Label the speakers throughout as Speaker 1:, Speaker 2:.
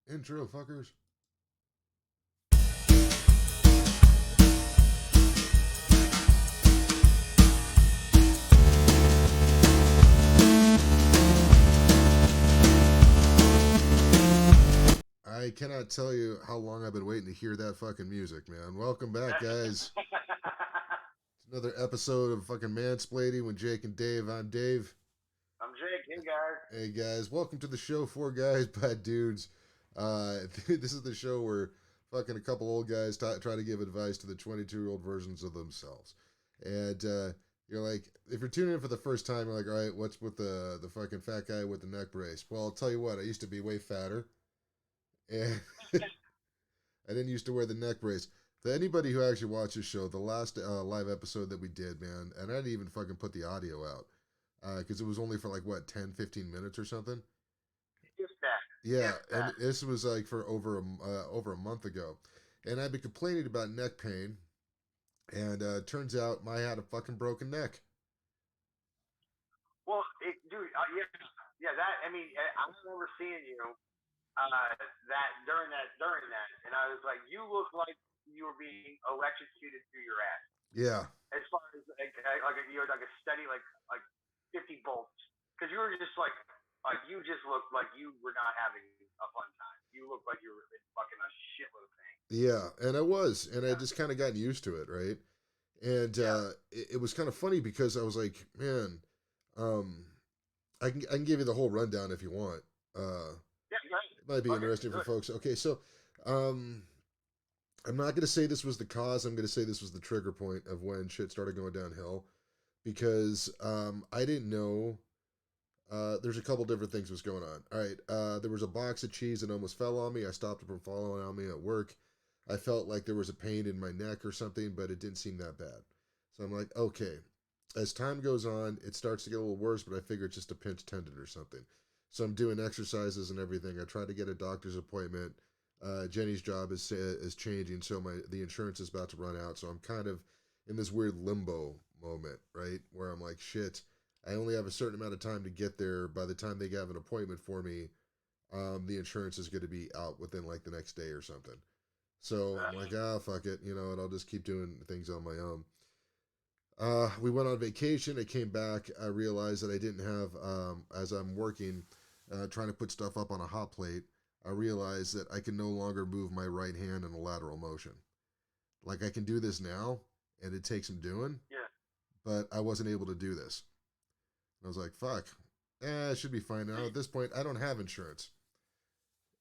Speaker 1: Intro, fuckers. I cannot tell you how long I've been waiting to hear that fucking music, man. Welcome back, guys. It's another episode of fucking Mansplaining with Jake and Dave. I'm Dave.
Speaker 2: I'm Jake. Hey, guys.
Speaker 1: Hey, guys. Welcome to the show, Four Guys, Bad Dudes. This is the show where fucking a couple old guys try to give advice to the 22-year-old versions of themselves. And you're like, if you're tuning in for the first time, you're like, all right, what's with the fucking fat guy with the neck brace? Well, I'll tell you what, I used to be way fatter. And I didn't used to wear the neck brace. To anybody who actually watched the show, the last live episode that we did, man, and I didn't even fucking put the audio out because it was only for like, what, 10, 15 minutes or something?
Speaker 2: Just that.
Speaker 1: Yeah,
Speaker 2: Just
Speaker 1: and
Speaker 2: that.
Speaker 1: this was like for over a month ago. And I've been complaining about neck pain, and turns out I had a fucking broken neck.
Speaker 2: Well, dude, yeah, yeah. That I mean, I remember seeing you that during that, and I was like, you look like you were being electrocuted through your ass.
Speaker 1: Yeah,
Speaker 2: As far as you had like a steady like 50 volts, because you were just like you just looked like you were not having a fun time. You looked like you were in fucking a shitload of pain.
Speaker 1: yeah, and I was, and I
Speaker 2: Yeah,
Speaker 1: just kind of got used to it, right? And
Speaker 2: yeah,
Speaker 1: it was kind of funny because I was like, man, um, I can give you the whole rundown if you want.
Speaker 2: yeah. Right.
Speaker 1: It might be
Speaker 2: Fuck it,
Speaker 1: interesting
Speaker 2: do
Speaker 1: for
Speaker 2: it.
Speaker 1: folks. Okay, so um, I'm not going to say this was the cause. I'm going to say this was the trigger point of when shit started going downhill because I didn't know. There's a couple different things was going on. All right, there was a box of cheese that almost fell on me. I stopped it from falling on me at work. I felt like there was a pain in my neck or something, but it didn't seem that bad. So I'm like, okay. As time goes on, it starts to get a little worse, but I figure it's just a pinched tendon or something. So I'm doing exercises and everything. I tried to get a doctor's appointment. Jenny's job is changing, so the insurance is about to run out. So I'm kind of in this weird limbo moment, right, where I'm like, shit. I only have a certain amount of time to get there. By the time they have an appointment for me, the insurance is going to be out within like the next day or something. So I'm like, fuck it, and I'll just keep doing things on my own. We went on vacation. I came back. I realized that I didn't have, as I'm working, trying to put stuff up on a hot plate, I realized that I can no longer move my right hand in a lateral motion. Like I can do this now, and it takes some doing,
Speaker 2: Yeah.
Speaker 1: but I wasn't able to do this. And I was like, fuck, it should be fine now. At this point, I don't have insurance.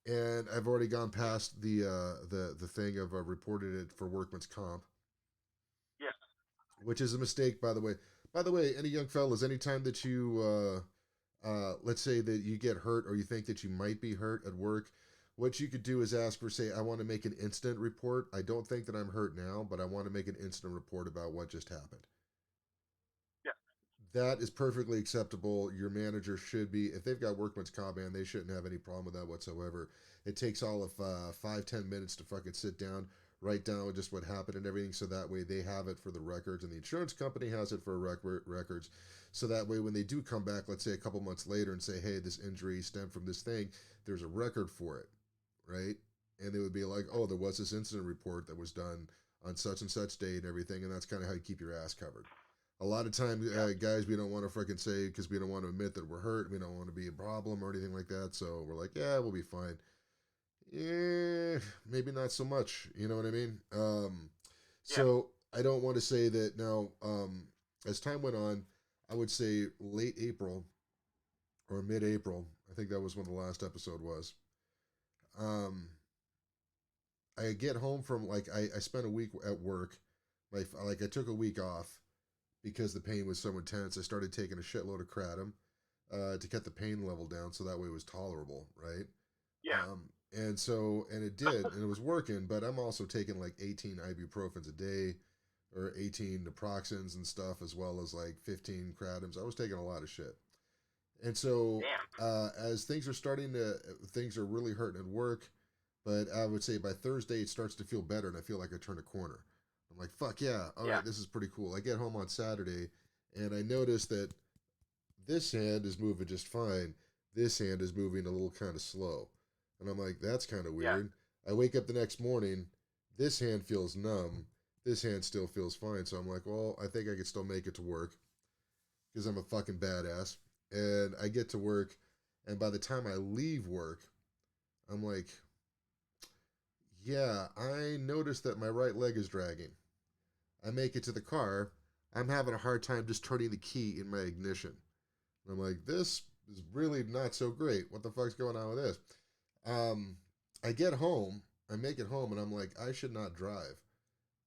Speaker 1: And I've already gone past the thing of reported it for workman's comp,
Speaker 2: Yeah.
Speaker 1: which is a mistake, by the way. By the way, any young fellas, anytime that you, let's say that you get hurt or you think that you might be hurt at work, what you could do is ask for, say, I want to make an incident report. I don't think that I'm hurt now, but I want to make an incident report about what just happened.
Speaker 2: Yeah.
Speaker 1: That is perfectly acceptable. Your manager should be, if they've got workman's comp, man, they shouldn't have any problem with that whatsoever. It takes all of 5-10 minutes to fucking sit down, write down just what happened and everything, so that way they have it for the records, and the insurance company has it for records. So that way, when they do come back, let's say a couple months later, and say, hey, this injury stemmed from this thing, there's a record for it, right? And they would be like, oh, there was this incident report that was done on such and such date and everything, and that's kind of how you keep your ass covered. A lot of times,
Speaker 2: Yeah.
Speaker 1: guys, we don't want to freaking say because we don't want to admit that we're hurt. We don't want to be a problem or anything like that. So we're like, yeah, we'll be fine. Yeah, maybe not so much. You know what I mean?
Speaker 2: Yeah.
Speaker 1: So I don't want to say that now. As time went on, I would say late April or mid-April. I think that was when the last episode was. Um, I get home from like I spent a week at work. Like I took a week off because the pain was so intense. I started taking a shitload of kratom to cut the pain level down, so that way it was tolerable, right?
Speaker 2: Yeah.
Speaker 1: And it did, and it was working. But I'm also taking like 18 ibuprofens a day, or 18 naproxens and stuff, as well as like 15 kratoms. I was taking a lot of shit, and so
Speaker 2: Damn.
Speaker 1: as things are really hurting at work. But I would say by Thursday it starts to feel better, and I feel like I turned a corner. I'm like, fuck yeah, all
Speaker 2: Yeah.
Speaker 1: right, this is pretty cool. I get home on Saturday, and I notice that this hand is moving just fine. This hand is moving a little kind of slow. And I'm like, that's kind of
Speaker 2: Yeah.
Speaker 1: weird. I wake up the next morning, this hand feels numb. This hand still feels fine. So I'm like, well, I think I could still make it to work because I'm a fucking badass. And I get to work, and by the time I leave work, I'm like, yeah, I noticed that my right leg is dragging. I make it to the car. I'm having a hard time just turning the key in my ignition. And I'm like, this is really not so great. What the fuck's going on with this? Um, I get home, I make it home, and I'm like, I should not drive.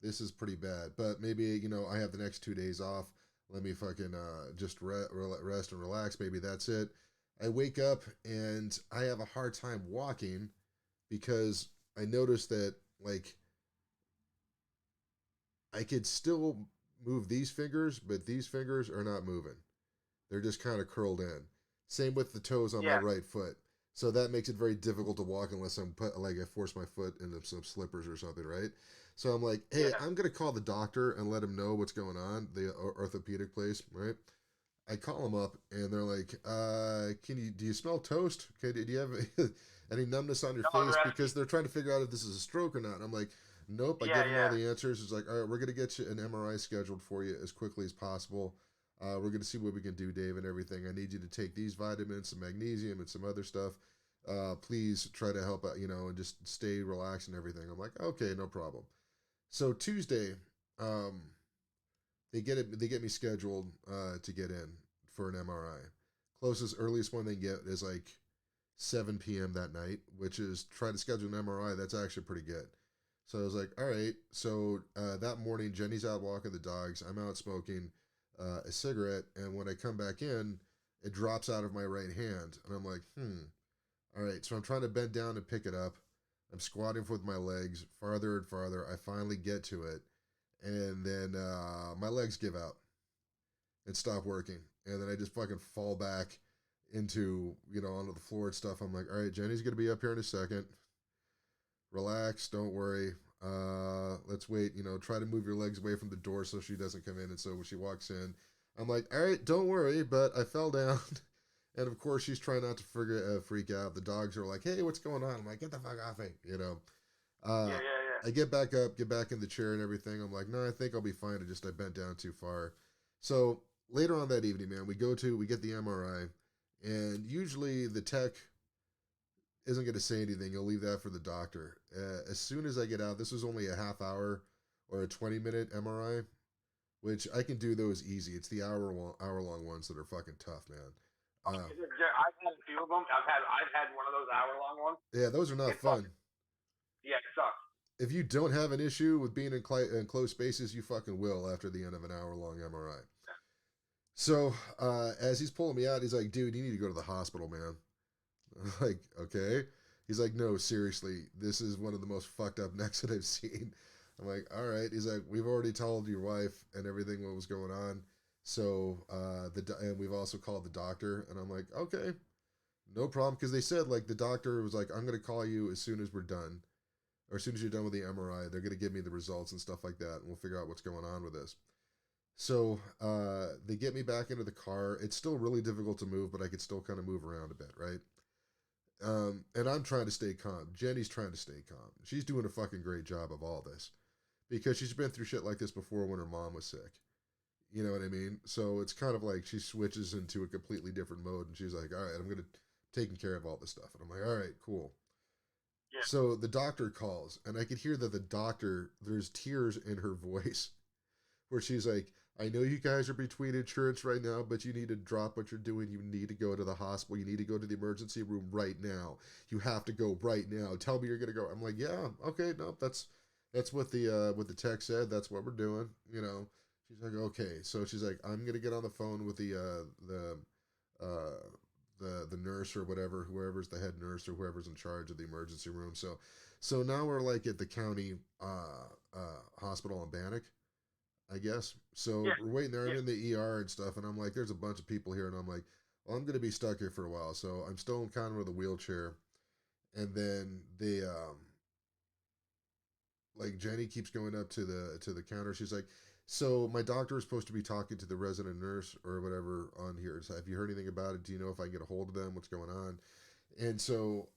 Speaker 1: This is pretty bad. But maybe, I have the next 2 days off. Let me fucking just rest and relax. Maybe that's it. I wake up and I have a hard time walking because I noticed that, like, I could still move these fingers, but these fingers are not moving. They're just kind of curled in. Same with the toes on my
Speaker 2: Yeah.
Speaker 1: right foot. So that makes it very difficult to walk unless I force my foot into some slippers or something, right? So I'm like, hey,
Speaker 2: Yeah.
Speaker 1: I'm gonna call the doctor and let him know what's going on, the orthopedic place, right? I call them up and they're like, do you smell toast? Okay, do you have any numbness on your
Speaker 2: Dog
Speaker 1: face?
Speaker 2: rescue.
Speaker 1: Because they're trying to figure out if this is a stroke or not. And I'm like, nope. I
Speaker 2: Yeah.
Speaker 1: give them all
Speaker 2: Yeah.
Speaker 1: the answers. It's like, all right, we're gonna get you an MRI scheduled for you as quickly as possible. We're gonna see what we can do, Dave, and everything. I need you to take these vitamins, some magnesium, and some other stuff. Please try to help out, and just stay relaxed and everything. I'm like, okay, no problem. So Tuesday, um, they get me scheduled to get in for an MRI. Closest earliest one they get is like 7 p.m. that night, which is try to schedule an MRI. That's actually pretty good. So I was like, all right. So that morning, Jenny's out walking the dogs. I'm out smoking a cigarette, and when I come back in, it drops out of my right hand, and I'm like, all right. So I'm trying to bend down and pick it up. I'm squatting with my legs farther and farther. I finally get to it, and then my legs give out and stop working. And then I just fucking fall back into, onto the floor and stuff. I'm like, all right, Jenny's going to be up here in a second. Relax. Don't worry. Let's wait. Try to move your legs away from the door so she doesn't come in. And so when she walks in, I'm like, all right, don't worry. But I fell down. And of course, she's trying not to freak out. The dogs are like, hey, what's going on? I'm like, get the fuck off me.
Speaker 2: Yeah.
Speaker 1: Uh,
Speaker 2: Yeah. Yeah.
Speaker 1: I get back up, get back in the chair and everything. I'm like, no, I think I'll be fine. I bent down too far. So later on that evening, man, we get the MRI, and usually the tech isn't going to say anything. You'll leave that for the doctor. As soon as I get out, this was only a half hour or a 20-minute MRI, which I can do those easy. It's the hour long ones that are fucking tough, man. Uh,
Speaker 2: I've had a few of them. I've had one of those hour long ones.
Speaker 1: yeah, those are not
Speaker 2: It
Speaker 1: fun.
Speaker 2: fucking yeah, it sucks.
Speaker 1: If you don't have an issue with being in close spaces, you fucking will after the end of an hour long MRI. So as he's pulling me out, he's like, "Dude, you need to go to the hospital, man." I'm like, okay. He's like, "No, seriously, this is one of the most fucked up necks that I've seen." I'm like, "All right." He's like, "We've already told your wife and everything what was going on, so and we've also called the doctor." And I'm like, "Okay, no problem," because they said like the doctor was like, "I'm gonna call you as soon as we're done, or as soon as you're done with the MRI. They're gonna give me the results and stuff like that, and we'll figure out what's going on with this." So they get me back into the car. It's still really difficult to move, but I could still kind of move around a bit, right? And I'm trying to stay calm. Jenny's trying to stay calm. She's doing a fucking great job of all this because she's been through shit like this before when her mom was sick. You know what I mean? So it's kind of like she switches into a completely different mode and she's like, all right, I'm going to taking care of all this stuff. And I'm like, all right, cool.
Speaker 2: Yeah.
Speaker 1: So the doctor calls and I could hear that the doctor, there's tears in her voice where she's like, I know you guys are between insurance right now, but you need to drop what you're doing. You need to go to the hospital. You need to go to the emergency room right now. You have to go right now. Tell me you're gonna go. I'm like, yeah, okay, no, that's what the tech said. That's what we're doing. She's like, okay. So she's like, I'm gonna get on the phone with uh, the nurse or whatever, whoever's the head nurse or whoever's in charge of the emergency room. So now we're like at the county hospital in Bannock, I guess. So
Speaker 2: Yeah.
Speaker 1: we're waiting there. I'm
Speaker 2: Yeah.
Speaker 1: in the ER and stuff, and I'm like, there's a bunch of people here, and I'm like, well, I'm gonna be stuck here for a while. So I'm still in kind of the wheelchair, and then like Jenny keeps going up to the counter. She's like, so my doctor is supposed to be talking to the resident nurse or whatever on here. So have you heard anything about it? Do you know if I can get a hold of them? What's going on? And so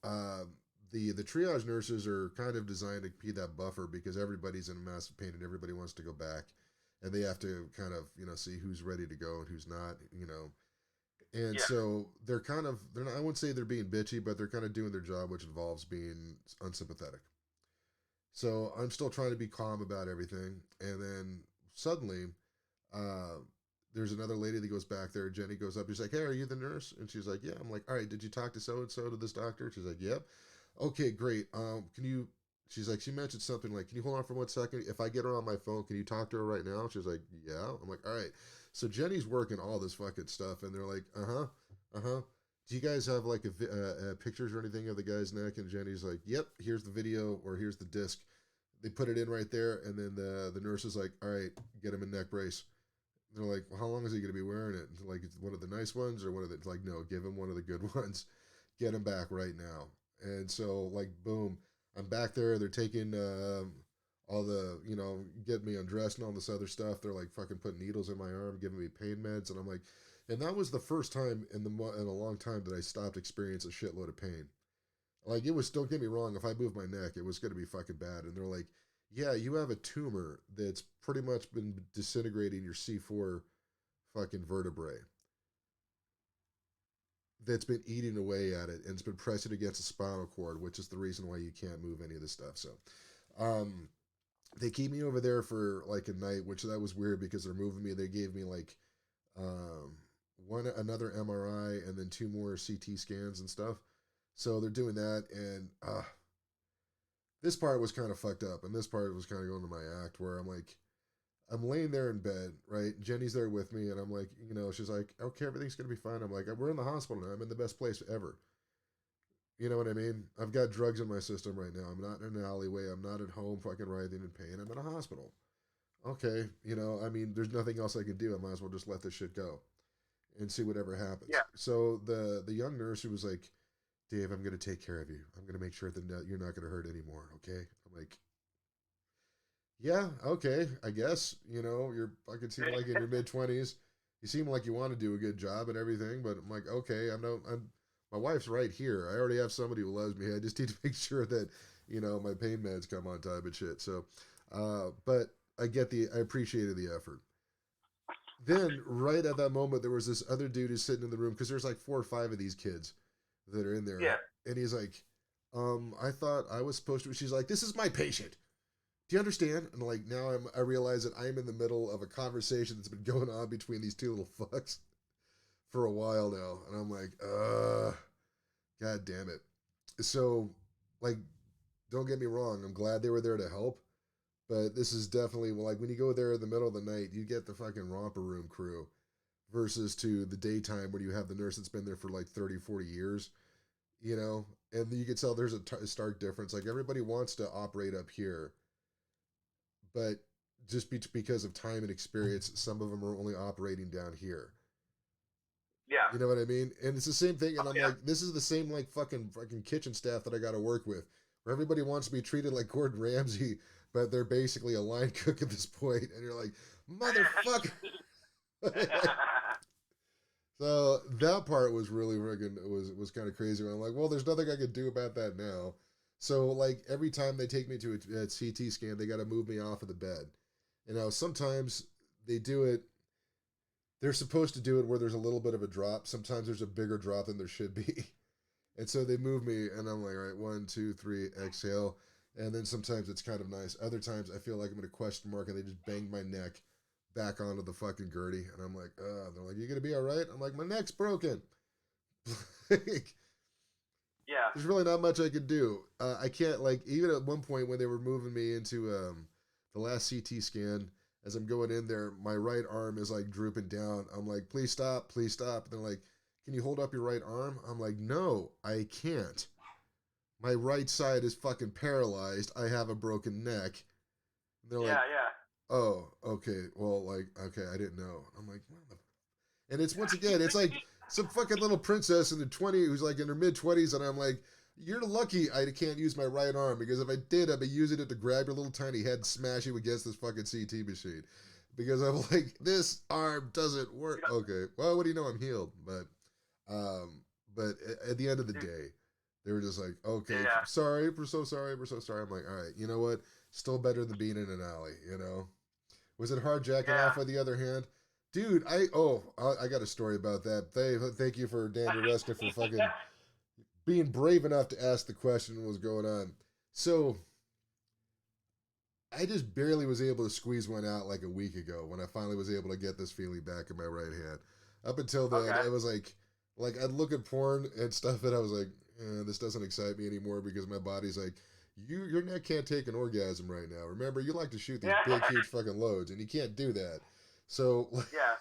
Speaker 1: the triage nurses are kind of designed to be that buffer because everybody's in massive pain and everybody wants to go back, and they have to kind of see who's ready to go and who's not. And
Speaker 2: Yeah.
Speaker 1: so they're not, I wouldn't say they're being bitchy, but they're kind of doing their job, which involves being unsympathetic. So I'm still trying to be calm about everything, and then suddenly, uh, there's another lady that goes back there. Jenny goes up. She's like, "Hey, are you the nurse?" And she's like, "Yeah." I'm like, "All right, did you talk to so and so to this doctor?" She's like, "Yep." Okay, great. Can you? She's like, she mentioned something like, "Can you hold on for 1 second? If I get her on my phone, can you talk to her right now?" She's like, "Yeah." I'm like, "All right." So Jenny's working all this fucking stuff, and they're like, "Uh huh, uh huh." Do you guys have like pictures or anything of the guy's neck? And Jenny's like, "Yep. Here's the video or here's the disc." They put it in right there, and then the nurse is like, "All right, get him a neck brace." They're like, "Well, how long is he going to be wearing it?" Like, it's one of the nice ones or one of the like, no, give him one of the good ones. Get him back right now. And so, like, boom, I'm back there. They're taking all the, getting me undressed and all this other stuff. They're like fucking putting needles in my arm, giving me pain meds, and I'm like, and that was the first time in a long time that I stopped experiencing a shitload of pain. Like, it was, don't get me wrong, if I moved my neck, it was going to be fucking bad. And they're like, "Yeah, you have a tumor that's pretty much been disintegrating your C4 fucking vertebrae, that's been eating away at it, and it's been pressing against the spinal cord, which is the reason why you can't move any of this stuff." So, um, they keep me over there for like a night, which that was weird because they're moving me. They gave me like um, another MRI and then two more CT scans and stuff. So they're doing that, and this part was kind of fucked up, and this part was kind of going to my act where I'm like, I'm laying there in bed, right? Jenny's there with me, and I'm like, she's like, "Okay, everything's gonna be fine." I'm like, "We're in the hospital now. I'm in the best place ever." You know what I mean? I've got drugs in my system right now. I'm not in an alleyway. I'm not at home fucking writhing in pain. I'm in a hospital. Okay, I mean, there's nothing else I can do. I might as well just let this shit go and see whatever happens.
Speaker 2: Yeah.
Speaker 1: So the young nurse who was like, "Dave, I'm gonna take care of you. I'm gonna make sure that you're not gonna hurt anymore. Okay?" I'm like, "Yeah, okay, I guess. You're fucking seem like in your mid 20s. You seem like you want to do a good job and everything, but I'm like, okay, my wife's right here. I already have somebody who loves me. I just need to make sure that, my pain meds come on time and shit. So, but I appreciated the effort. Then, right at that moment, there was this other dude who's sitting in the room because there's like 4 or 5 of these kids that are in there.
Speaker 2: Yeah.
Speaker 1: And he's like, I thought I was supposed to. She's like, "This is my patient. Do you understand?" And like now I realize that I'm in the middle of a conversation that's been going on between these two little fucks for a while now, and I'm like, god damn it. So, like, don't get me wrong, I'm glad they were there to help, but this is definitely like when you go there in the middle of the night, you get the fucking romper room crew versus to the daytime when you have the nurse that's been there for like 30, 40 years, and you can tell there's a stark difference. Like, everybody wants to operate up here, but just because of time and experience, some of them are only operating down here.
Speaker 2: Yeah.
Speaker 1: You know what I mean? And it's the same thing. And
Speaker 2: Oh
Speaker 1: I'm
Speaker 2: yeah.
Speaker 1: like, this is the same like fucking kitchen staff that I got to work with, where everybody wants to be treated like Gordon Ramsay, but they're basically a line cook at this point, and you're like, motherfucker. So that part was really friggin' was kind of crazy. I'm like, well, there's nothing I could do about that now. So like every time they take me to a CT scan, they got to move me off of the bed. Sometimes they do it. They're supposed to do it where there's a little bit of a drop. Sometimes there's a bigger drop than there should be. And so they move me, and I'm like, all right, 1, 2, 3, exhale. And then sometimes it's kind of nice. Other times I feel like I'm in a question mark, and they just bang my neck back onto the fucking Gertie. And I'm like, they're like, "You gonna be all right?" I'm like, "My neck's broken." Like,
Speaker 2: Yeah.
Speaker 1: there's really not much I could do. I can't, like, even at one point when they were moving me into the last CT scan, as I'm going in there, my right arm is like drooping down. I'm like, "Please stop, please stop." And they're like, "Can you hold up your right arm?" I'm like, "No, I can't. My right side is fucking paralyzed. I have a broken neck." And they're like,
Speaker 2: Yeah. Yeah.
Speaker 1: "Oh, okay. Well, like, okay, I didn't know." I'm like, and it's once again, it's like some fucking little princess in the 20s who's like in her mid 20s, and I'm like, "You're lucky I can't use my right arm, because if I did, I'd be using it to grab your little tiny head and smash you against this fucking CT machine." Because I'm like, this arm doesn't work.
Speaker 2: Yeah.
Speaker 1: Okay, well, what do you know? I'm healed, but um, but at the end of the
Speaker 2: Dude,
Speaker 1: day, They were just like, okay,
Speaker 2: Yeah,
Speaker 1: sorry, we're so sorry, we're so sorry. I'm like, all right, you know what? Still better than being in an alley, you know? Was it hard jacking
Speaker 2: yeah.
Speaker 1: off on the other hand? Dude, I got a story about that. Thank you for Dan Resnick for fucking being brave enough to ask the question what was going on. So I just barely was able to squeeze one out like a week ago when I finally was able to get this feeling back in my right hand. Up until then,
Speaker 2: Okay.
Speaker 1: it was like I'd look at porn and stuff, and I was like, this doesn't excite me anymore because my body's like, your neck can't take an orgasm right now. Remember, you like to shoot these
Speaker 2: Yeah.
Speaker 1: big, huge fucking loads, and you can't do that. So,
Speaker 2: Yeah.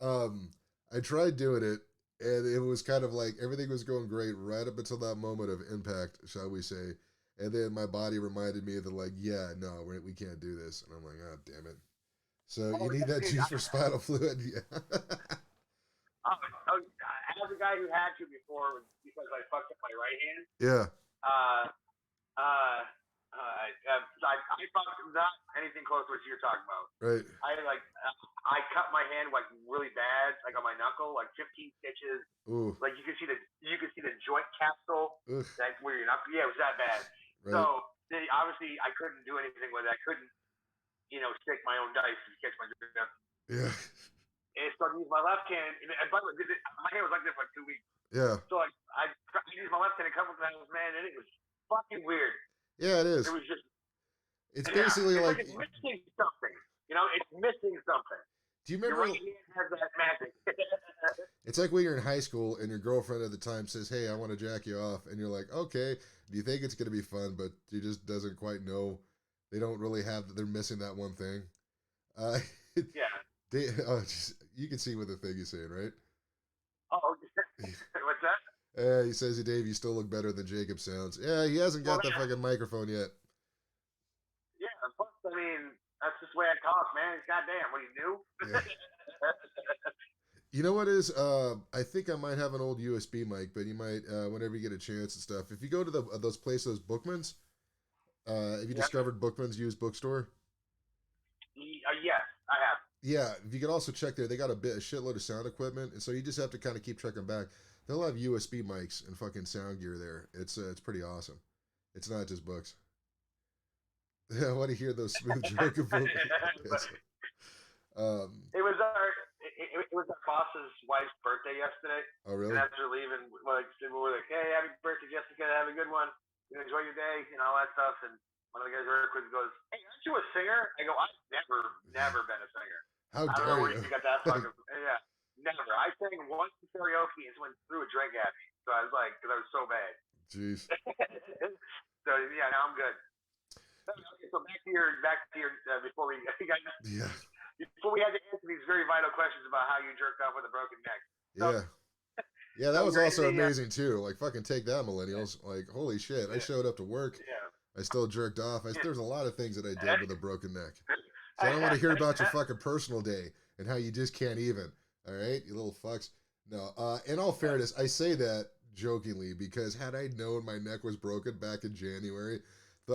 Speaker 1: um, I tried doing it, and it was kind of like everything was going great right up until that moment of impact, shall we say. And then my body reminded me that, like, yeah, no, we can't do this. And I'm like, oh, damn it. So you
Speaker 2: Oh,
Speaker 1: need
Speaker 2: yeah,
Speaker 1: that
Speaker 2: dude.
Speaker 1: juice for spinal fluid? Yeah.
Speaker 2: I have a guy who had to before because I fucked up my right hand.
Speaker 1: Yeah,
Speaker 2: Uh, I fucked not anything close to what you're talking about.
Speaker 1: right.
Speaker 2: I cut my hand like really bad, like on my knuckle, like 15 stitches.
Speaker 1: Ooh,
Speaker 2: Like you could see the joint capsule
Speaker 1: ugh,
Speaker 2: that where your knuckle. Yeah, it was that bad.
Speaker 1: right.
Speaker 2: So obviously I couldn't do anything with it. I couldn't, stick my own dice to catch my drift.
Speaker 1: Yeah,
Speaker 2: And so I used my left hand. And by the way, my hand was like this for like 2 weeks.
Speaker 1: yeah,
Speaker 2: So I used my left hand a couple times, man, and it was fucking weird.
Speaker 1: yeah. It
Speaker 2: It
Speaker 1: is.
Speaker 2: was just,
Speaker 1: It's
Speaker 2: yeah,
Speaker 1: basically
Speaker 2: it's
Speaker 1: like,
Speaker 2: like it's missing something. It's missing something.
Speaker 1: do you
Speaker 2: Your
Speaker 1: remember?
Speaker 2: right hand has that magic.
Speaker 1: It's like when you're in high school and your girlfriend at the time says, "Hey, I want to jack you off," and you're like, "Okay." Do you think it's gonna be fun? But you just doesn't quite know. They don't really have. They're missing that one thing. Uh,
Speaker 2: Yeah.
Speaker 1: you can see what the thing is saying, right?
Speaker 2: Oh, what's that?
Speaker 1: He says, "Hey, Dave, you still look better than Jacob sounds." Yeah, he hasn't
Speaker 2: Well,
Speaker 1: got the
Speaker 2: yeah,
Speaker 1: fucking microphone yet.
Speaker 2: yeah. Plus, I mean, that's just the way I talk, man. Goddamn, what are you new?
Speaker 1: Yeah. You know what is? I think I might have an old USB mic, but you might, whenever you get a chance and stuff. If you go to those places, Bookmans, have you
Speaker 2: Yeah.
Speaker 1: discovered Bookmans used bookstore?
Speaker 2: Yes, I have.
Speaker 1: Yeah, if you could also check there, they got a shitload of sound equipment, and so you just have to kind of keep checking back. They'll have USB mics and fucking sound gear there. It's pretty awesome. It's not just books. I want to hear those smooth joke book.
Speaker 2: But
Speaker 1: um,
Speaker 2: it was our boss's wife's birthday yesterday,
Speaker 1: oh
Speaker 2: and
Speaker 1: really?
Speaker 2: as we're leaving, we're like, "Hey, happy birthday, Jessica! Have a good one. Enjoy your day, and all that stuff." And one of the guys very quick goes, "Hey, aren't you a singer?" I go, "I've never been a singer.
Speaker 1: How
Speaker 2: I don't know
Speaker 1: dare
Speaker 2: where
Speaker 1: you?
Speaker 2: you got that fucking yeah, never. I sang once in karaoke and someone threw a drink at me, so I was like, because I was so bad.
Speaker 1: Jeez.
Speaker 2: So yeah, now I'm good. Okay, so back to your before we got
Speaker 1: Yeah.
Speaker 2: before we had to answer these very vital questions about how you jerked off with a broken neck. So,
Speaker 1: Yeah. Yeah, that
Speaker 2: so
Speaker 1: was
Speaker 2: you're in
Speaker 1: also
Speaker 2: the
Speaker 1: amazing too. Like fucking take that, millennials. Like holy shit, I
Speaker 2: yeah,
Speaker 1: showed up to work.
Speaker 2: yeah,
Speaker 1: I still jerked off.
Speaker 2: yeah.
Speaker 1: There's a lot of things that I did with a broken neck. So I don't want to hear about your fucking personal day and how you just can't even. All right, you little fucks. No. In all fairness, I say that jokingly because had I known my neck was broken back in January,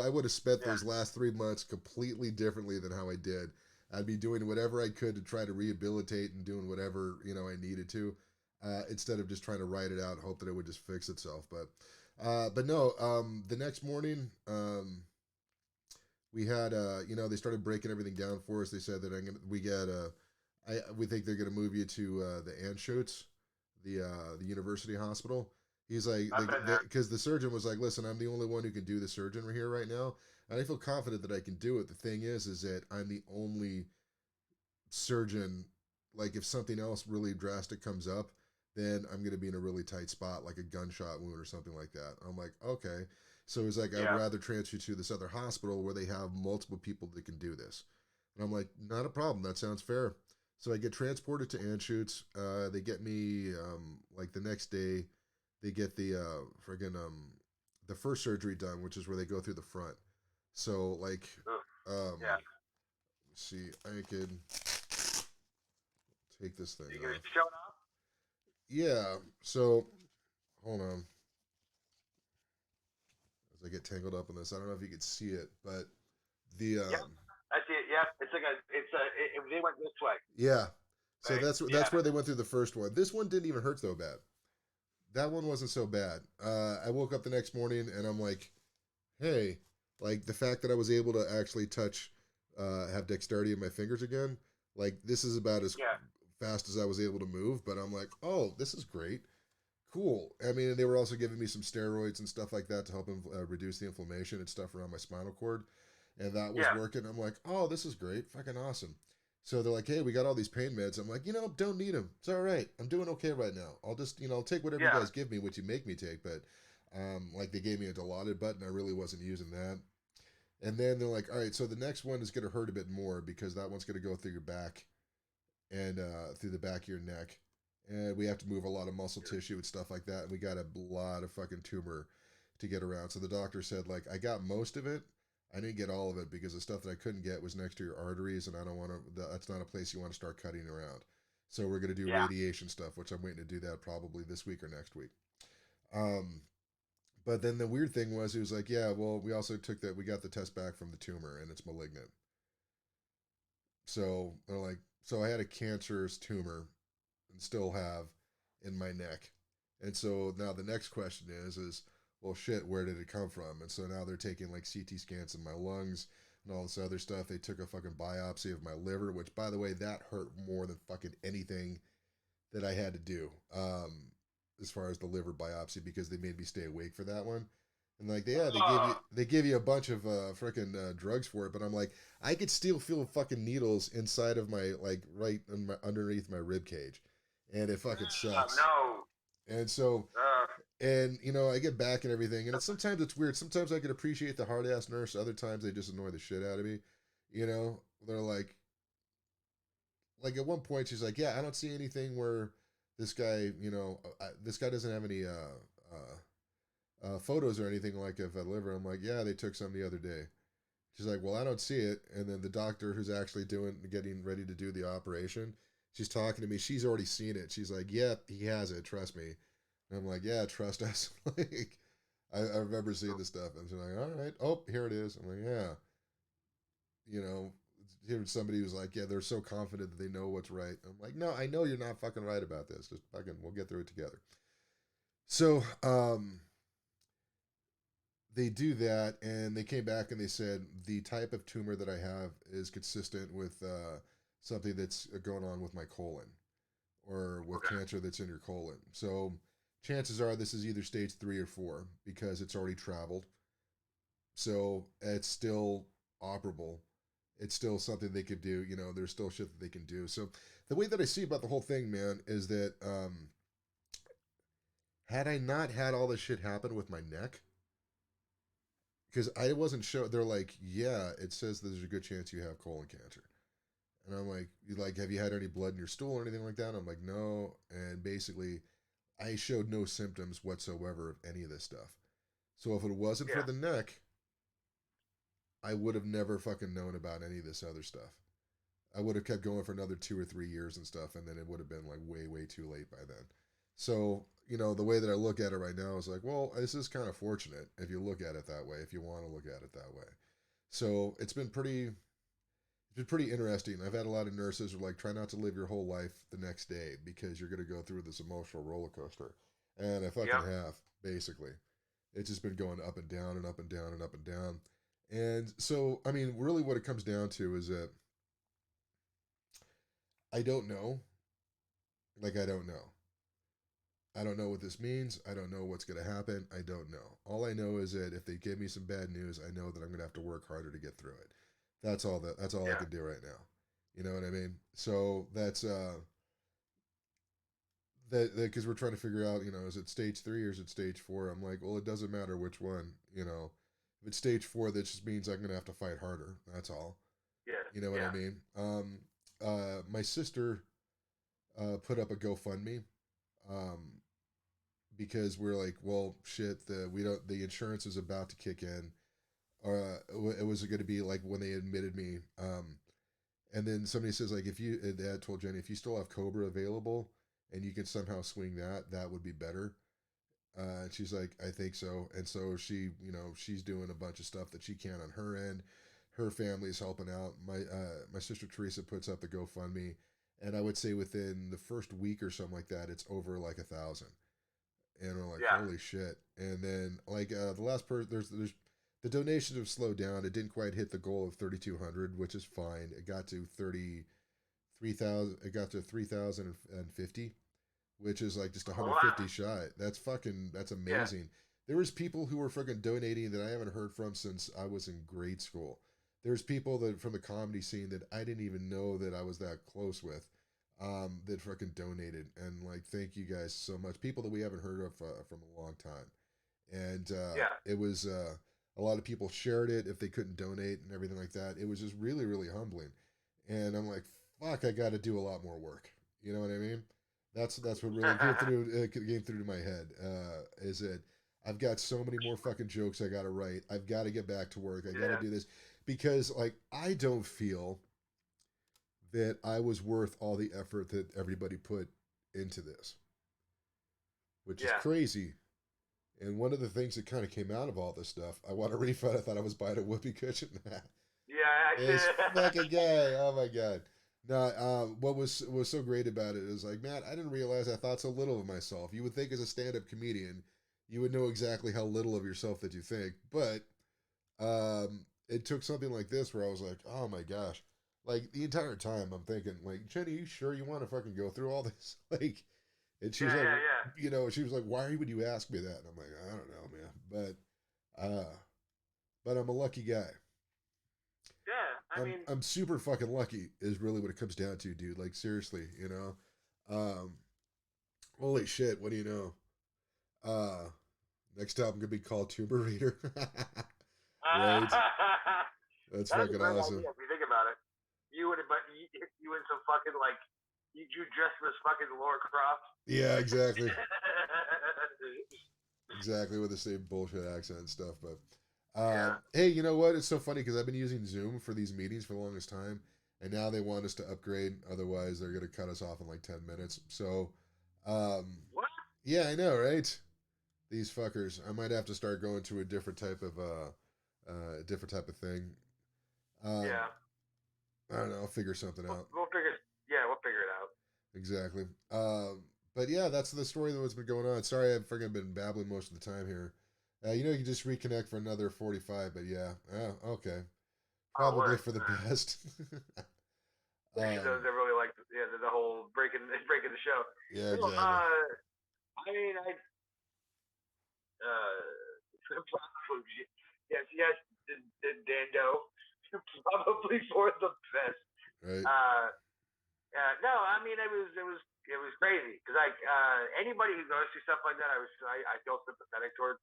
Speaker 1: I would have spent
Speaker 2: Yeah,
Speaker 1: those last 3 months completely differently than how I did. I'd be doing whatever I could to try to rehabilitate and doing whatever I needed to, instead of just trying to write it out and hope that it would just fix itself. But no. The next morning, we had they started breaking everything down for us. They said that we think they're gonna move you to the Anschutz, the university hospital. He's like,
Speaker 2: I've been there.
Speaker 1: because the surgeon was like, listen, I'm the only one who can do the surgery here right now, and I feel confident that I can do it. The thing is that I'm the only surgeon. Like, if something else really drastic comes up, then I'm gonna be in a really tight spot, like a gunshot wound or something like that. I'm like, okay. So he's like, I'd
Speaker 2: Yeah,
Speaker 1: rather transfer you to this other hospital where they have multiple people that can do this. And I'm like, not a problem. That sounds fair. So I get transported to Anschutz. They get me like the next day. They get the first surgery done, which is where they go through the front. So like,
Speaker 2: ugh,
Speaker 1: um,
Speaker 2: yeah.
Speaker 1: let's see, I could take this thing
Speaker 2: You gonna
Speaker 1: off.
Speaker 2: show it off?
Speaker 1: Yeah. So hold on, as I get tangled up in this. I don't know if you could see it, but the
Speaker 2: Yeah, I see it. Yeah, it's like they went this way,
Speaker 1: yeah. So
Speaker 2: right?
Speaker 1: that's
Speaker 2: Yeah,
Speaker 1: where they went through the first one. This one didn't even hurt so bad. that one wasn't so bad. I woke up the next morning and I'm like, hey, like the fact that I was able to actually touch, have dexterity in my fingers again, like this is about as
Speaker 2: Yeah,
Speaker 1: fast as I was able to move. But I'm like, oh, this is great, cool. I mean, they were also giving me some steroids and stuff like that to help reduce the inflammation and stuff around my spinal cord, and that was
Speaker 2: yeah,
Speaker 1: working. I'm like, oh, this is great, fucking awesome. So they're like, hey, we got all these pain meds. I'm like, don't need them. It's all right. I'm doing okay right now. I'll just, I'll take whatever you
Speaker 2: yeah.
Speaker 1: guys give me, what you make me take. But like they gave me a Dilaudid button. I really wasn't using that. And then they're like, all right, so the next one is going to hurt a bit more because that one's going to go through your back and through the back of your neck. And we have to move a lot of muscle tissue and stuff like that. And we got a lot of fucking tumor to get around. So the doctor said, like, I got most of it. I didn't get all of it because the stuff that I couldn't get was next to your arteries, and I don't want to. That's not a place you want to start cutting around. So we're gonna do
Speaker 2: Yeah.
Speaker 1: radiation stuff, which I'm waiting to do that probably this week or next week. Um, but then the weird thing was, he was like, "Yeah, well, we also took that. We got the test back from the tumor, and it's malignant." So they're like, so I had a cancerous tumor and still have in my neck. And so now the next question is well, shit, where did it come from? And so now they're taking like CT scans of my lungs and all this other stuff. They took a fucking biopsy of my liver, which by the way, that hurt more than fucking anything that I had to do. As far as the liver biopsy, because they made me stay awake for that one. And like, yeah, they give you a bunch of freaking drugs for it, but I'm like, I could still feel fucking needles inside of my like right in my underneath my rib cage, and it fucking sucks.
Speaker 2: No.
Speaker 1: And so,
Speaker 2: Uh,
Speaker 1: and I get back and everything, and sometimes it's weird. Sometimes I can appreciate the hard ass nurse. Other times they just annoy the shit out of me. They're like at one point she's like, yeah, I don't see anything where this guy, this guy doesn't have any photos or anything like of a liver. I'm like, yeah, they took some the other day. She's like, well, I don't see it. And then the doctor who's actually getting ready to do the operation, she's talking to me. She's already seen it. She's like, yeah, he has it. Trust me. And I'm like, yeah, trust us. Like, I remember seeing this stuff. And she's like, all right. Oh, here it is. I'm like, yeah. You know, Hearing somebody who's like, yeah, they're so confident that they know what's right. I'm like, no, I know you're not fucking right about this. Just fucking, we'll get through it together. So, they do that, and they came back and they said the type of tumor that I have is consistent with something that's going on with my colon or with
Speaker 2: okay.
Speaker 1: cancer that's in your colon. So chances are this is either stage 3 or 4 because it's already traveled. So it's still operable. It's still something they could do. There's still shit that they can do. So the way that I see about the whole thing, man, is that had I not had all this shit happen with my neck, because I wasn't sure. They're like, yeah, it says there's a good chance you have colon cancer. And I'm like, have you had any blood in your stool or anything like that? And I'm like, no. And basically, I showed no symptoms whatsoever of any of this stuff. So if it wasn't for
Speaker 2: Yeah.
Speaker 1: the neck, I would have never fucking known about any of this other stuff. I would have kept going for another 2 or 3 years and stuff, and then it would have been like way, way too late by then. So, the way that I look at it right now is like, well, this is kind of fortunate if you look at it that way, if you want to look at it that way. So it's been pretty interesting. I've had a lot of nurses who are like, try not to live your whole life the next day because you're gonna go through this emotional roller coaster. And I fucking
Speaker 2: Yep.
Speaker 1: have, basically. It's just been going up and down and up and down and up and down. And so, I mean, really what it comes down to is that I don't know. Like, I don't know. I don't know what this means. I don't know what's going to happen. I don't know. All I know is that if they give me some bad news, I know that I'm going to have to work harder to get through it. That's all I
Speaker 2: Yeah.
Speaker 1: can do right now. You know what I mean? So that's that because we're trying to figure out, is it stage 3 or is it stage 4? I'm like, well, it doesn't matter which one. If it's stage 4, that just means I'm going to have to fight harder. That's all.
Speaker 2: Yeah.
Speaker 1: You know what I
Speaker 2: Yeah.
Speaker 1: mean? My sister put up a GoFundMe. Um, because we're like, well, shit, the insurance is about to kick in. It was going to be like when they admitted me. And then somebody says like, if you, Dad told Jenny, if you still have Cobra available and you can somehow swing that, that would be better. And she's like, I think so. And so she's doing a bunch of stuff that she can on her end. Her family's helping out. My sister Teresa puts up the GoFundMe, and I would say within the first week or something like that, it's over like 1,000. and we're like,
Speaker 2: Yeah.
Speaker 1: holy shit. And then like the last person, there's the donations have slowed down. It didn't quite hit the goal of 3,200, which is fine. It got to 33,000. It got to 3,050, which is like just
Speaker 2: Oh, wow.
Speaker 1: 150 shy. That's
Speaker 2: Yeah.
Speaker 1: amazing. There was people who were fucking donating that I haven't heard from since I was in grade school. There's people that from the comedy scene that I didn't even know that I was that close with, that fucking donated, and like thank you guys so much. People that we haven't heard of from a long time, and
Speaker 2: Yeah.
Speaker 1: it was a lot of people shared it if they couldn't donate and everything like that. It was just really really humbling, and I'm like, fuck, I got to do a lot more work. You know what I mean? That's what really came through to my head. Is it? I've got so many more fucking jokes I got to write. I've got to get back to work. I got to
Speaker 2: Yeah.
Speaker 1: do this because like I don't feel that I was worth all the effort that everybody put into this, which is
Speaker 2: Yeah.
Speaker 1: crazy. And one of the things that kind of came out of all this stuff, I want a refund. I thought I was buying a whoopee cushion.
Speaker 2: Yeah.
Speaker 1: This fucking guy. Oh my god. No, what was so great about it is like, man, I didn't realize I thought so little of myself. You would think as a stand-up comedian, you would know exactly how little of yourself that you think, but it took something like this where I was like, oh my gosh, like the entire time I'm thinking, like, Jenny, you sure you want to fucking go through all this? Like, and she was
Speaker 2: Yeah.
Speaker 1: like,
Speaker 2: Yeah. Yeah.
Speaker 1: she was like, why would you ask me that? And I'm like, I don't know, man, but I'm a lucky guy.
Speaker 2: Yeah. I mean,
Speaker 1: I'm super fucking lucky is really what it comes down to, dude. Like seriously, you know. Um, holy shit, what do you know? Next album could be called Tumor Reader. Right? That's
Speaker 2: that is a
Speaker 1: fucking
Speaker 2: great
Speaker 1: awesome.
Speaker 2: idea if you think about it. You and some fucking like you dressed as fucking Laura Croft.
Speaker 1: Yeah, exactly. Exactly with the same bullshit accent and stuff. But
Speaker 2: Yeah.
Speaker 1: hey, you know what? It's so funny because I've been using Zoom for these meetings for the longest time, and now they want us to upgrade. Otherwise, they're gonna cut us off in like 10 minutes. So, um,
Speaker 2: What?
Speaker 1: yeah, I know, right? These fuckers. I might have to start going to a different type of thing. Um,
Speaker 2: Yeah.
Speaker 1: I don't know. I'll figure something
Speaker 2: We'll,
Speaker 1: out.
Speaker 2: we'll figure. Yeah, we'll figure it out.
Speaker 1: Exactly. But yeah, that's the story of what's been going on. Sorry, I've freaking been babbling most of the time here. You can just reconnect for another 45, but yeah. Okay.
Speaker 2: Oh,
Speaker 1: Probably
Speaker 2: word.
Speaker 1: for the best. um,
Speaker 2: They're really like the whole breaking the show.
Speaker 1: yeah,
Speaker 2: No,
Speaker 1: exactly.
Speaker 2: I mean yes, yes, Dando, probably for the best.
Speaker 1: Right?
Speaker 2: Uh, no, I mean it was crazy because like anybody who goes through stuff like that, I feel sympathetic towards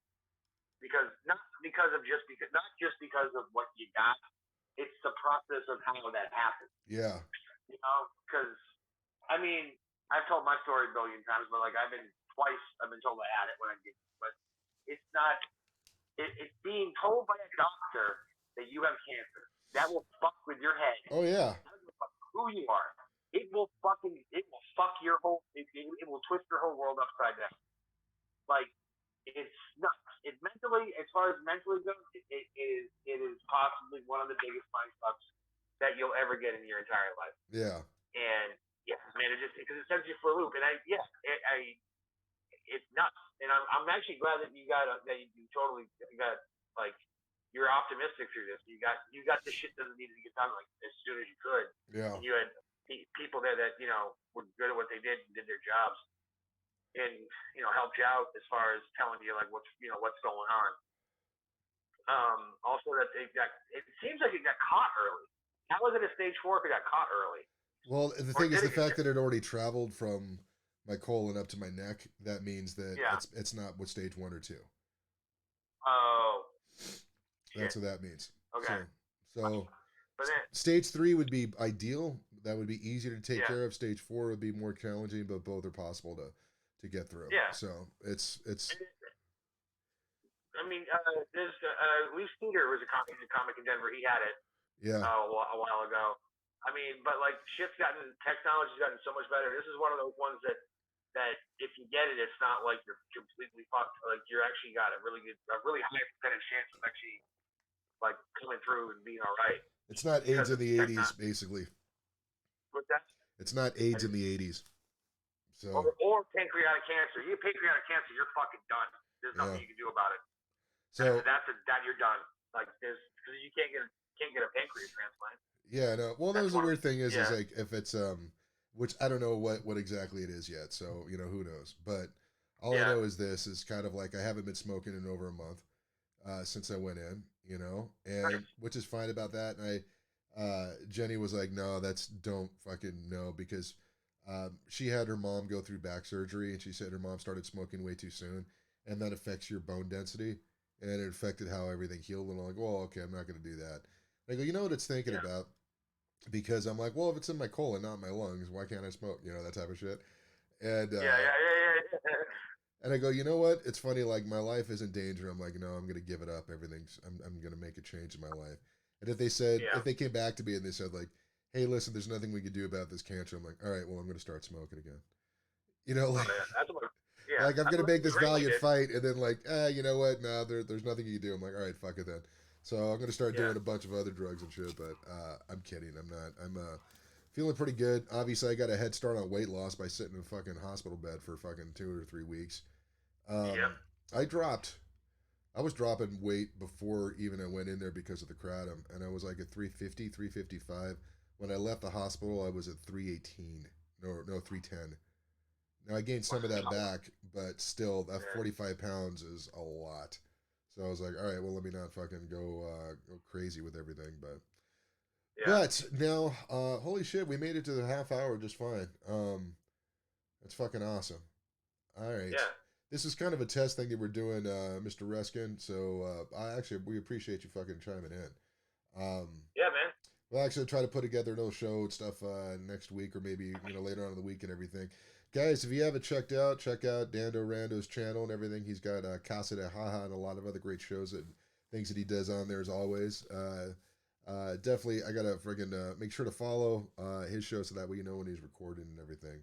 Speaker 2: because not just because of what you got, it's the process of how that happens.
Speaker 1: Yeah.
Speaker 2: Because I mean I've told my story a billion times, but like I've been told I had it when I did, but it's not. It's being told by a doctor that you have cancer. That will fuck with your head.
Speaker 1: Oh yeah.
Speaker 2: I don't give a fuck who you are. It will fuck your whole. It will twist your whole world upside down. Like it's nuts. It mentally, as far as mentally goes, it is possibly one of the biggest mind fucks that you'll ever get in your entire life.
Speaker 1: Yeah.
Speaker 2: And yeah, man, it just because it sends you for a loop. And it's nuts. And I'm actually glad that that you totally got like you're optimistic through this. You got the shit that needed to get done like as soon as you could,
Speaker 1: Yeah.
Speaker 2: and you had people there that were good at what they did and did their jobs, and helped you out as far as telling you like what's going on. Also that it seems like it got caught early. How was it a stage 4 if it got caught early,
Speaker 1: Well, the
Speaker 2: or
Speaker 1: thing is,
Speaker 2: did
Speaker 1: the
Speaker 2: it get
Speaker 1: fact
Speaker 2: there?
Speaker 1: that it already traveled from my colon up to my neck, that means that
Speaker 2: Yeah.
Speaker 1: it's not what stage 1 or 2.
Speaker 2: Oh
Speaker 1: That's
Speaker 2: shit.
Speaker 1: what that means.
Speaker 2: Okay.
Speaker 1: So
Speaker 2: But then
Speaker 1: stage 3 would be ideal. That would be easier to take
Speaker 2: yeah,
Speaker 1: care of. Stage 4 would be more challenging, but both are possible to get through.
Speaker 2: yeah.
Speaker 1: So it's
Speaker 2: I mean, there's Lee Steeder was a comic in Denver. He had it
Speaker 1: yeah,
Speaker 2: a while ago. I mean, but like technology's gotten so much better. This is one of those ones that if you get it, it's not like you're completely fucked. Like you're actually got a really high percentage chance of actually like coming through and being all right
Speaker 1: it's not AIDS
Speaker 2: because
Speaker 1: in
Speaker 2: of
Speaker 1: the 80s,
Speaker 2: technology.
Speaker 1: basically.
Speaker 2: But that's
Speaker 1: It's not
Speaker 2: I
Speaker 1: AIDS in
Speaker 2: didn't,
Speaker 1: the 80s. So
Speaker 2: or pancreatic cancer. You get pancreatic cancer, you're fucking done. There's
Speaker 1: yeah.
Speaker 2: nothing you can do about it.
Speaker 1: So
Speaker 2: That you're done. Like there's because you can't get a pancreas transplant.
Speaker 1: yeah, no. Well, that
Speaker 2: That's
Speaker 1: was the
Speaker 2: one of
Speaker 1: weird thing is
Speaker 2: yeah
Speaker 1: like if it's which I don't know what exactly it is yet. So who knows. But all I
Speaker 2: yeah
Speaker 1: know is this is kind of like I haven't been smoking in over a month since I went in. And
Speaker 2: nice
Speaker 1: which is fine about that. And Jenny was like, no, that's don't fucking no because she had her mom go through back surgery and she said her mom started smoking way too soon and that affects your bone density and it affected how everything healed. And I'm like, well, okay, I'm not going to do that. And I go, you know what it's thinking
Speaker 2: yeah
Speaker 1: about? Because I'm like, well, if it's in my colon, not my lungs, why can't I smoke? That type of shit. And
Speaker 2: yeah
Speaker 1: and I go, you know what? It's funny. Like my life is in danger. I'm like, no, I'm gonna give it up. I'm gonna make a change in my life. And
Speaker 2: yeah
Speaker 1: if they came back to me and they said like, hey, listen, there's nothing we can do about this cancer. I'm like, all right, well, I'm gonna start smoking again.
Speaker 2: oh
Speaker 1: Like,
Speaker 2: yeah
Speaker 1: like I'm
Speaker 2: that's
Speaker 1: gonna
Speaker 2: what
Speaker 1: make this
Speaker 2: Greenlee
Speaker 1: valiant
Speaker 2: did
Speaker 1: fight, and then like, you know what? No, there's nothing you can do. I'm like, all right, fuck it then. So I'm gonna start
Speaker 2: yeah
Speaker 1: doing a bunch of other drugs and shit. But I'm kidding. I'm not. I'm feeling pretty good. Obviously, I got a head start on weight loss by sitting in a fucking hospital bed for fucking 2 or 3 weeks.
Speaker 2: yep
Speaker 1: I dropped. I was dropping weight before even I went in there because of the kratom, and I was like at 350, 355. When I left the hospital, I was at 318. No, 310. Now I gained some of that
Speaker 2: wow
Speaker 1: back, but still, that
Speaker 2: yeah
Speaker 1: 45 pounds is a lot. So I was like, all right, well, let me not fucking go crazy with everything.
Speaker 2: yeah
Speaker 1: But now, holy shit, we made it to the half hour just fine. That's fucking awesome. All right.
Speaker 2: yeah
Speaker 1: This is kind of a test thing that we're doing, Mr. Reskin. So we appreciate you fucking chiming in. Um,
Speaker 2: yeah man
Speaker 1: we'll actually try to put together a little show and stuff next week or maybe later on in the week and everything. Guys, if you haven't check out Dando Rando's channel and everything. He's got Casa de Haha and a lot of other great shows and things that he does on there as always. Definitely, I gotta friggin' make sure to follow his show so that way you know when he's recording and everything.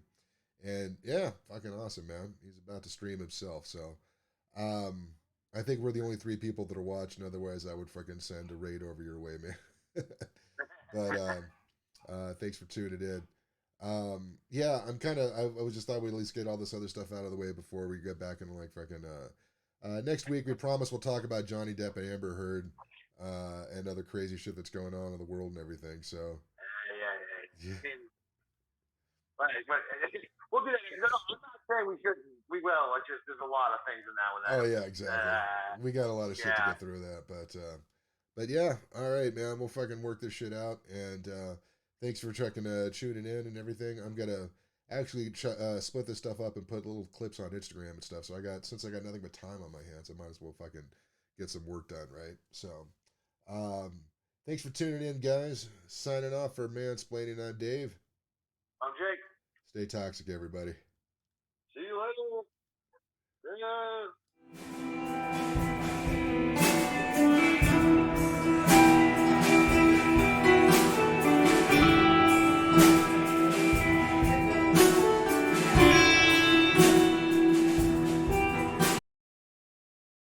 Speaker 1: And yeah, fucking awesome, man. He's about to stream himself, so um, I think we're the only three people that are watching. Otherwise, I would fucking send a raid over your way, man. But thanks for tuning in. Yeah, I'm kind of. I was just thought we'd at least get all this other stuff out of the way before we get back into like fucking. Next week, we promise we'll talk about Johnny Depp and Amber Heard, and other crazy shit that's going on in the world and everything. So yeah,
Speaker 2: I mean, but we'll do that. I'm not saying we should. We will. It's just there's a lot of things in that one that.
Speaker 1: oh yeah, exactly. We got a lot of shit to
Speaker 2: Yeah.
Speaker 1: get through that, but yeah, all right, man. We'll fucking work this shit out, and thanks for checking, tuning in and everything. I'm gonna actually split this stuff up and put little clips on Instagram and stuff. So since I got nothing but time on my hands, I might as well fucking get some work done, right? So, um, thanks for tuning in, guys. Signing off for Mansplaining. I'm Dave.
Speaker 2: I'm Jake.
Speaker 1: Stay toxic, everybody.
Speaker 2: See you later. See ya.